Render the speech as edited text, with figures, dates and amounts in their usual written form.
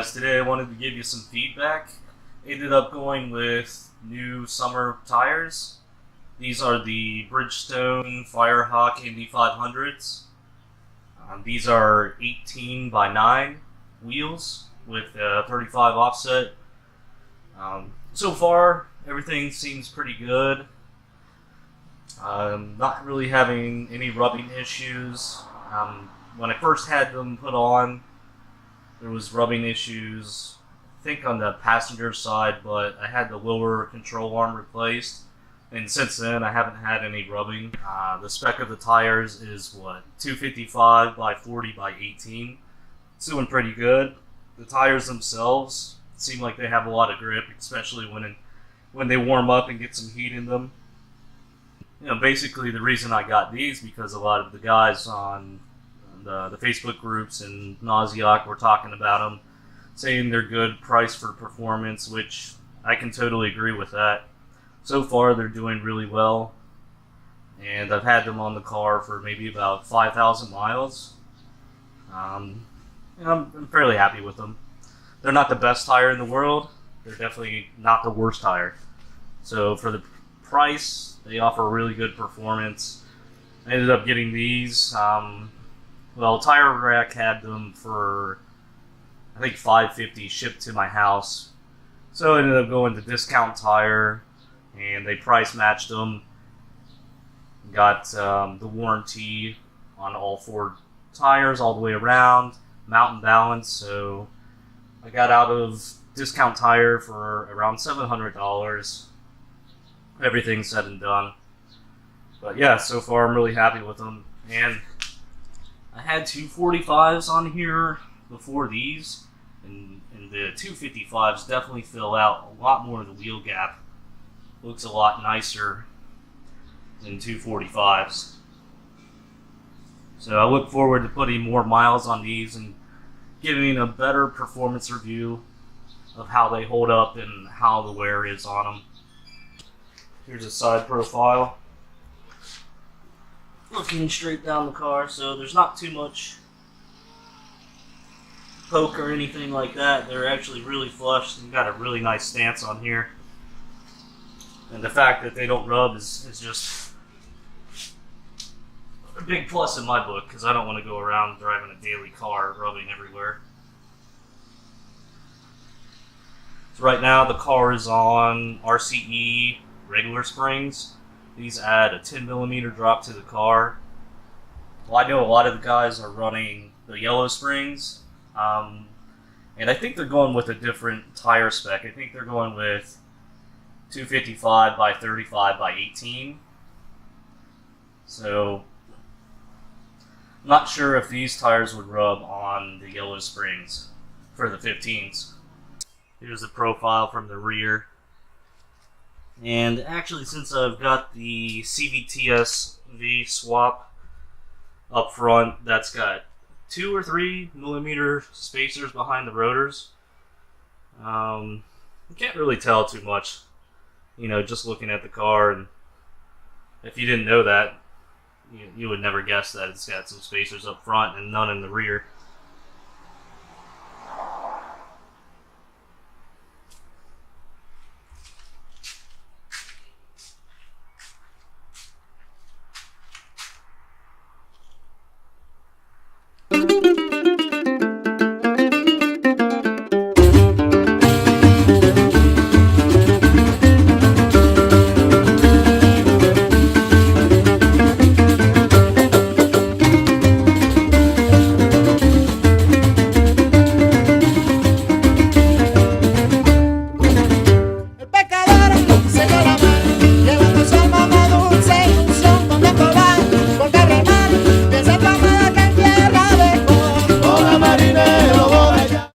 guys, today I wanted to give you some feedback. Ended up going with new summer tires. These are the Firestone Firehawk Indy 500s. These are 18 by 9 wheels with a 35 offset. So far, everything seems pretty good. Not really having any rubbing issues. When I first had them put on, there was rubbing issues, I think on the passenger side, but I had the lower control arm replaced, and since then I haven't had any rubbing. The spec of the tires is what, 255 by 40 by 18. It's doing pretty good. The tires themselves seem like they have a lot of grip, especially when they warm up and get some heat in them. You know, basically the reason I got these because a lot of the guys on the Facebook groups and Nausiac were talking about them, saying they're good price for performance, which I can totally agree with that. So far they're doing really well, and I've had them on the car for maybe about 5,000 miles. And I'm fairly happy with them. They're not the best tire in the world. They're definitely not the worst tire. So for the price, they offer really good performance. I ended up getting these. Well, Tire Rack had them for, I think, $5.50 shipped to my house. So I ended up going to Discount Tire, and they price matched them. Got the warranty on all 4 tires all the way around, mountain balance. So I got out of Discount Tire for around $700. Everything said and done. But yeah, so far I'm really happy with them. And I had 245s on here before these, and the 255s definitely fill out a lot more of the wheel gap. Looks a lot nicer than 245s. So I look forward to putting more miles on these and giving a better performance review of how they hold up and how the wear is on them. Here's a side profile. Looking straight down the car, so there's not too much poke or anything like that. They're actually really flush and got a really nice stance on here. And the fact that they don't rub is just a big plus in my book, because I don't want to go around driving a daily car rubbing everywhere. So right now the car is on RCE regular springs. These add a 10mm drop to the car. Well, I know a lot of the guys are running the yellow springs, and I think they're going with a different tire spec. I think they're going with 255 by 35 by 18. So I'm not sure if these tires would rub on the yellow springs for the 15s. Here's the profile from the rear. And actually, since I've got the CVTS V swap up front, that's got 2 or 3mm spacers behind the rotors. You can't really tell too much, you know, just looking at the car. And if you didn't know that, you would never guess that it's got some spacers up front and none in the rear.